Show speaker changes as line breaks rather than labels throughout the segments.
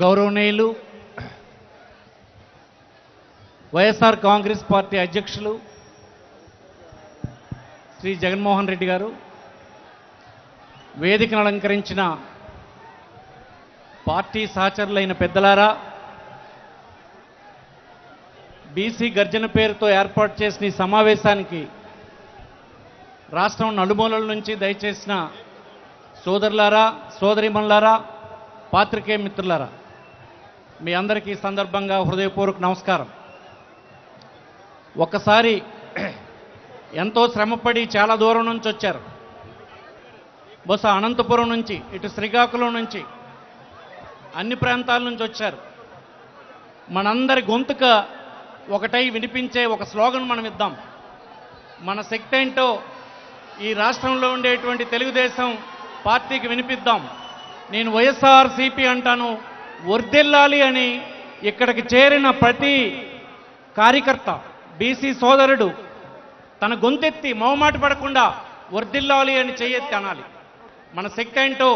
గౌరవనీయులు వైఎస్ఆర్ కాంగ్రెస్ పార్టీ అధ్యక్షులు శ్రీ జగన్మోహన్ రెడ్డి గారు, వేదికను అలంకరించిన పార్టీ సహచరులైన పెద్దలారా, బీసీ గర్జన పేరుతో ఏర్పాటు చేసిన ఈ సమావేశానికి రాష్ట్రం నలుమూలల నుంచి దయచేసిన సోదరులారా, సోదరీమణులారా, పాత్రికేయ మిత్రులారా, మీ అందరికీ సందర్భంగా హృదయపూర్వక నమస్కారం. ఒక్కసారి ఎంతో శ్రమపడి చాలా దూరం నుంచి వచ్చారు. బహుశా అనంతపురం నుంచి, ఇటు శ్రీకాకుళం నుంచి, అన్ని ప్రాంతాల నుంచి వచ్చారు. మనందరి గొంతుక ఒకటై వినిపించే ఒక స్లోగన్ మనం ఇద్దాం. మన శక్తి ఏంటో ఈ రాష్ట్రంలో ఉండేటువంటి తెలుగుదేశం పార్టీకి వినిపిద్దాం. నేను వైఎస్ఆర్సీపీ అంటాను, వర్ధిల్లాలి అని ఇక్కడికి చేరిన ప్రతి కార్యకర్త, బీసీ సోదరుడు తన గొంతెత్తి మొహమాట పడకుండా వర్ధిల్లాలి అని చేయెత్తి అనాలి. మన శక్తి ఏంటో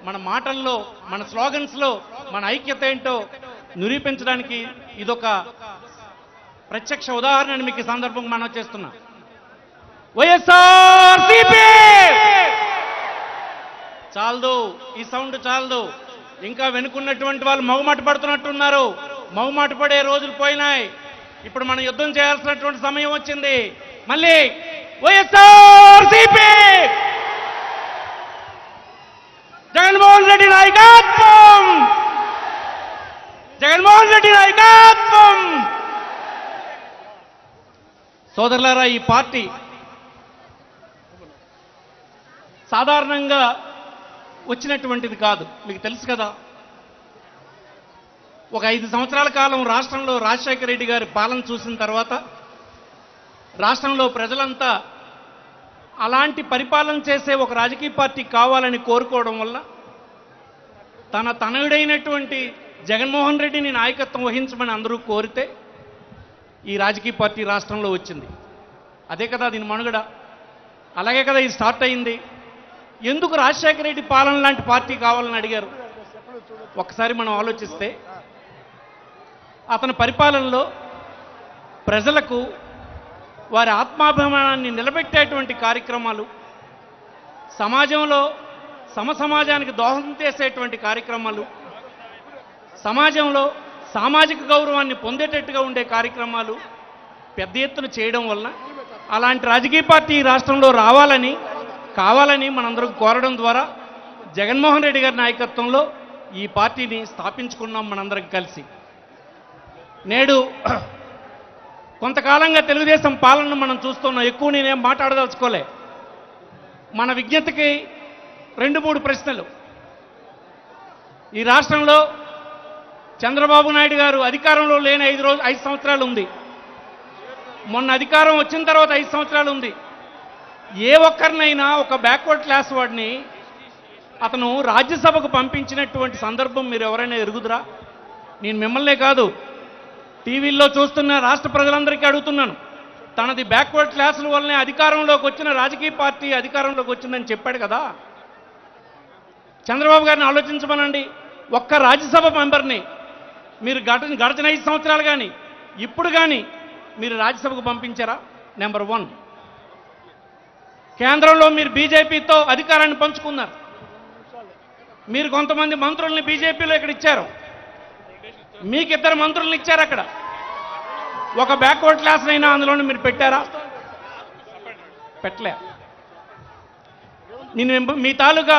మన మాటల్లో, మన స్లోగన్స్లో మన ఐక్యత ఏంటో నిరూపించడానికి ఇదొక ప్రత్యక్ష ఉదాహరణ మీకు ఈ సందర్భంగా మనం చేస్తున్నా. వైఎస్ఆర్సీపీ చాలదు, ఈ సౌండ్ చాలదు. ఇంకా వెనుకున్నటువంటి వాళ్ళు మొహమాట పడుతున్నట్టున్నారు. మొహమాట పడే రోజులు పోయినాయి. ఇప్పుడు మనం యుద్ధం చేయాల్సినటువంటి సమయం వచ్చింది. మళ్ళీ వైఎస్ఆర్సీపీ, జగన్మోహన్ రెడ్డి నాయకత్వం, జగన్మోహన్ రెడ్డి నాయకత్వం. సోదరులారా, ఈ పార్టీ సాధారణంగా వచ్చినటువంటిది కాదు, మీకు తెలుసు కదా. ఒక 5 సంవత్సరాల కాలం రాష్ట్రంలో రాజశేఖర రెడ్డి గారి పాలన చూసిన తర్వాత రాష్ట్రంలో ప్రజలంతా అలాంటి పరిపాలన చేసే ఒక రాజకీయ పార్టీ కావాలని కోరుకోవడం వల్ల తన తనయుడైనటువంటి జగన్మోహన్ రెడ్డిని నాయకత్వం వహించమని అందరూ కోరితే ఈ రాజకీయ పార్టీ రాష్ట్రంలో వచ్చింది. అదే కదా దీని మనుగడ. అలాగే కదా ఇది స్టార్ట్ అయింది. ఎందుకు రాజశేఖర రెడ్డి పాలన లాంటి పార్టీ కావాలని అడిగారు? ఒకసారి మనం ఆలోచిస్తే అతని పరిపాలనలో ప్రజలకు వారి ఆత్మాభిమానాన్ని నిలబెట్టేటువంటి కార్యక్రమాలు, సమాజంలో సమాజానికి దోహదం చేసేటువంటి కార్యక్రమాలు, సమాజంలో సామాజిక గౌరవాన్ని పొందేటట్టుగా ఉండే కార్యక్రమాలు పెద్ద ఎత్తున చేయడం వల్ల అలాంటి రాజకీయ పార్టీ ఈ రాష్ట్రంలో రావాలని, కావాలని మనందరం కోరడం ద్వారా జగన్మోహన్ రెడ్డి గారి నాయకత్వంలో ఈ పార్టీని స్థాపించుకున్నాం మనందరం కలిసి. నేడు కొంతకాలంగా తెలుగుదేశం పాలనను మనం చూస్తున్నాం. ఎక్కువ నేనేం మాట్లాడదలుచుకోలే. మన విజ్ఞతకి 2-3 ప్రశ్నలు. ఈ రాష్ట్రంలో చంద్రబాబు నాయుడు గారు అధికారంలో లేని 5 సంవత్సరాలు ఉంది. మొన్న అధికారం వచ్చిన తర్వాత 5 సంవత్సరాలు ఉంది. ఏ ఒక్కరినైనా ఒక బ్యాక్వర్డ్ క్లాస్ వాడిని అతను రాజ్యసభకు పంపించినటువంటి సందర్భం మీరు ఎవరైనా ఎరుగుదురా? నేను మిమ్మల్నే కాదు, టీవీల్లో చూస్తున్న రాష్ట్ర ప్రజలందరికీ అడుగుతున్నాను. తనది బ్యాక్వర్డ్ క్లాసుల వల్లనే అధికారంలోకి వచ్చిన రాజకీయ పార్టీ అధికారంలోకి వచ్చిందని చెప్పాడు కదా. చంద్రబాబు గారిని ఆలోచించమనండి. ఒక్క రాజ్యసభ మెంబర్ని మీరు గడిచిన 5 సంవత్సరాలు కానీ ఇప్పుడు కానీ మీరు రాజ్యసభకు పంపించారా? నెంబర్ 1. కేంద్రంలో మీరు బీజేపీతో అధికారాన్ని పంచుకున్నారు. మీరు కొంతమంది మంత్రుల్ని బీజేపీలో ఇక్కడ ఇచ్చారు. మీకు 2 మంత్రులను ఇచ్చారు. అక్కడ ఒక బ్యాక్వర్డ్ క్లాస్ అయినా అందులోనే మీరు పెట్టారా? పెట్టలే. నేను మీ తాలూకా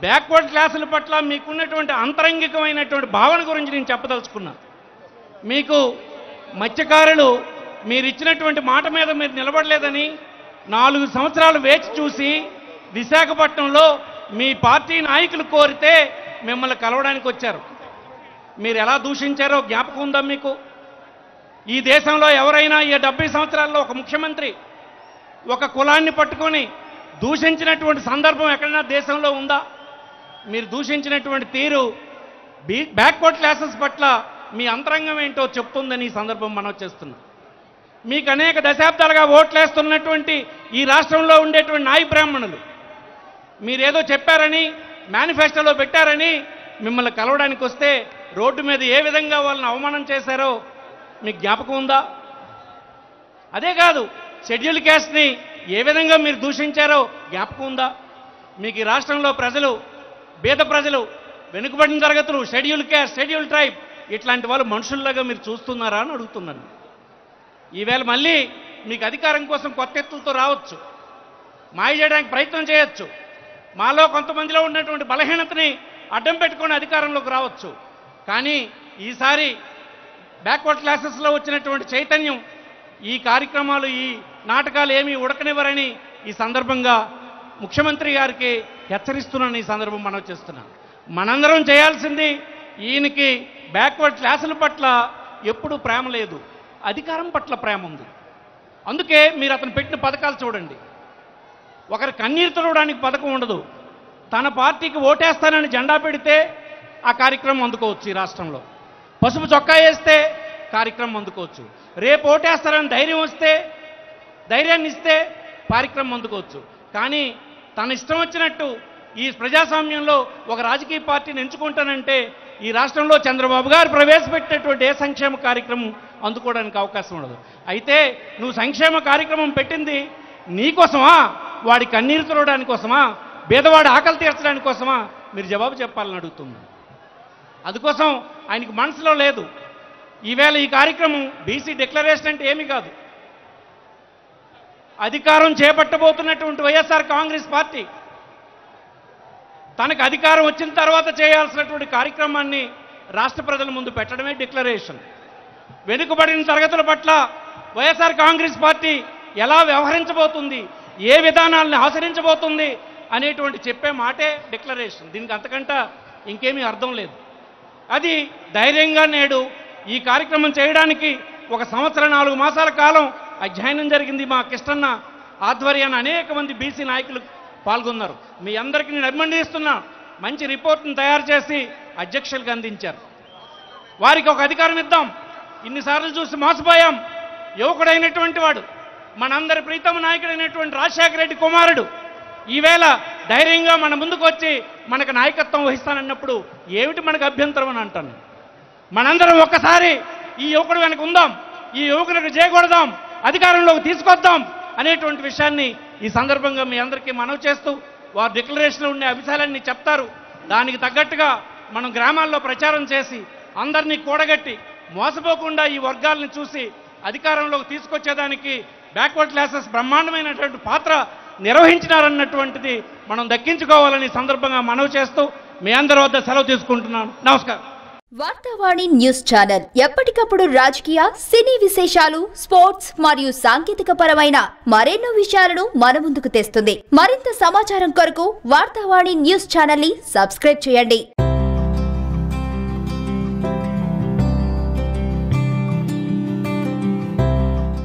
బ్యాక్వర్డ్ క్లాసుల పట్ల మీకున్నటువంటి అంతరంగికమైనటువంటి భావన గురించి నేను చెప్పదలుచుకున్నా. మీకు మత్స్యకారులు మీరు ఇచ్చినటువంటి మాట మీద మీరు నిలబడలేదని 4 సంవత్సరాలు వేచి చూసి విశాఖపట్నంలో మీ పార్టీ నాయకులు కోరితే మిమ్మల్ని కలవడానికి వచ్చారు. మీరు ఎలా దూషించారో జ్ఞాపకం ఉందా మీకు? ఈ దేశంలో ఎవరైనా ఈ 70 సంవత్సరాల్లో ఒక ముఖ్యమంత్రి ఒక కులాన్ని పట్టుకొని దూషించినటువంటి సందర్భం ఎక్కడైనా దేశంలో ఉందా? మీరు దూషించినటువంటి తీరు బ్యాక్వర్డ్ క్లాసెస్ పట్ల మీ అంతరంగం ఏంటో చెప్తుందని ఈ సందర్భం మనం చేస్తున్నాం. మీకు అనేక దశాబ్దాలుగా ఓట్లేస్తున్నటువంటి ఈ రాష్ట్రంలో ఉండేటువంటి నాయి బ్రాహ్మణులు మీరేదో చెప్పారని, మేనిఫెస్టోలో పెట్టారని మిమ్మల్ని కలవడానికి వస్తే రోడ్డు మీద ఏ విధంగా వాళ్ళని అవమానం చేశారో మీకు జ్ఞాపకం ఉందా? అదే కాదు, షెడ్యూల్ క్యాస్ట్ని ఏ విధంగా మీరు దూషించారో జ్ఞాపకం ఉందా? మీకు ఈ రాష్ట్రంలో ప్రజలు, పేద ప్రజలు, వెనుకబడిన తరగతులు, షెడ్యూల్ క్యాస్ట్, షెడ్యూల్ ట్రైబ్ ఇట్లాంటి వాళ్ళు మనుషుల్లాగా మీరు చూస్తున్నారా అని అడుగుతున్నాను. ఈవేళ మళ్ళీ మీకు అధికారం కోసం కొత్త ఎత్తులతో రావచ్చు, మాయ చేయడానికి ప్రయత్నం చేయొచ్చు, మాలో కొంతమందిలో ఉన్నటువంటి బలహీనతని అడ్డం పెట్టుకొని అధికారంలోకి రావచ్చు. కానీ ఈసారి బ్యాక్వర్డ్ క్లాసెస్లో వచ్చినటువంటి చైతన్యం ఈ కార్యక్రమాలు, ఈ నాటకాలు ఏమీ ఉడకనివ్వరని ఈ సందర్భంగా ముఖ్యమంత్రి గారికి హెచ్చరిస్తున్నాను. ఈ సందర్భం మనం చేస్తున్నాను. మనందరం చేయాల్సింది, ఈయనకి బ్యాక్వర్డ్ క్లాసుల పట్ల ఎప్పుడూ ప్రేమ లేదు, అధికారం పట్ల ప్రేమ ఉంది. అందుకే మీరు అతను పెట్టిన పథకాలు చూడండి. ఒకరి కన్నీరు తుడవడానికి పథకం ఉండదు. తన పార్టీకి ఓటేస్తానని జెండా పెడితే ఆ కార్యక్రమం అందుకోవచ్చు. ఈ రాష్ట్రంలో పసుపు చొక్కా వేస్తే కార్యక్రమం అందుకోవచ్చు. రేపు ఓటేస్తారని ధైర్యాన్ని ఇస్తే కార్యక్రమం అందుకోవచ్చు. కానీ తన ఇష్టం వచ్చినట్టు ఈ ప్రజాస్వామ్యంలో ఒక రాజకీయ పార్టీని ఎంచుకుంటానంటే ఈ రాష్ట్రంలో చంద్రబాబు గారు ప్రవేశపెట్టినటువంటి ఏ సంక్షేమ కార్యక్రమం అందుకోవడానికి అవకాశం ఉండదు. అయితే నువ్వు సంక్షేమ కార్యక్రమం పెట్టింది నీకోసమా, వాడి కన్నీరు తుడవడానికి కోసమా, పేదవాడి ఆకలి తీర్చడానికి కోసమా? మీరు జవాబు చెప్పాలని అడుగుతున్నాను. అందుకోసం ఆయనకి మనసులో లేదు. ఈవేళ ఈ కార్యక్రమం బీసీ డిక్లరేషన్ అంటే ఏమీ కాదు. అధికారం చేపట్టబోతున్నటువంటి వైఎస్ఆర్ కాంగ్రెస్ పార్టీ తనకు అధికారం వచ్చిన తర్వాత చేయాల్సినటువంటి కార్యక్రమాన్ని రాష్ట్ర ప్రజల ముందు పెట్టడమే డిక్లరేషన్. వెనుకబడిన తరగతుల పట్ల వైఎస్ఆర్ కాంగ్రెస్ పార్టీ ఎలా వ్యవహరించబోతుంది, ఏ విధానాలను ఆచరించబోతుంది అనేటువంటి చెప్పే మాటే డిక్లరేషన్. దీనికి అంతకంటే ఇంకేమీ అర్థం లేదు. అది ధైర్యంగా నేడు ఈ కార్యక్రమం చేయడానికి 1 సంవత్సరం 4 మాసాల కాలం అధ్యయనం జరిగింది. మా కిష్టన్న ఆధ్వర్యాన్ని అనేక మంది బీసీ నాయకులు పాల్గొన్నారు. మీ అందరికీ నేను అభినందిస్తున్నా. మంచి రిపోర్ట్ను తయారు చేసి అధ్యక్షులకు అందించారు. వారికి ఒక అధికారం ఇద్దాం. ఇన్నిసార్లు చూసి మోసపోయాం. యువకుడైనటువంటి వాడు, మనందరి ప్రీతమ నాయకుడైనటువంటి రాజశేఖర రెడ్డి కుమారుడు ఈవేళ ధైర్యంగా మన ముందుకు వచ్చి మనకు నాయకత్వం వహిస్తానన్నప్పుడు ఏమిటి మనకు అభ్యంతరం అని అంటాను. మనందరం ఒక్కసారి ఈ యువకుడు వెనక ఉందాం, ఈ యువకులకు జయకొడదాం, అధికారంలోకి తీసుకొద్దాం అనేటువంటి విషయాన్ని ఈ సందర్భంగా మీ అందరికీ మనవి చేస్తూ, వారు డిక్లరేషన్లో ఉండే అంశాలన్నీ చెప్తారు. దానికి తగ్గట్టుగా మనం గ్రామాల్లో ప్రచారం చేసి అందరినీ కూడగట్టి మోసపోకుండా ఈ వర్గాలను చూసి అధికారంలోకి తీసుకొచ్చేదానికి బ్యాక్వర్డ్ క్లాసెస్ బ్రహ్మాండమైనటువంటి పాత్ర నిర్వహించినారన్నటువంటిది మనం దక్కించుకోవాలని సందర్భంగా మనవి చేస్తూ మీ అందరి వద్ద సెలవు తీసుకుంటున్నాను. నమస్కారం.
వార్తావాణి న్యూస్ ఛానల్ ఎప్పటికప్పుడు రాజకీయ, సినీ విశేషాలు, స్పోర్ట్స్ మరియు సాంకేతిక పరమైన మరెన్నో విషయాలను మన ముందుకు తెస్తుంది. మరింత సమాచారం కొరకు వార్తావాణి న్యూస్ ఛానల్ ని సబ్స్క్రైబ్ చేయండి.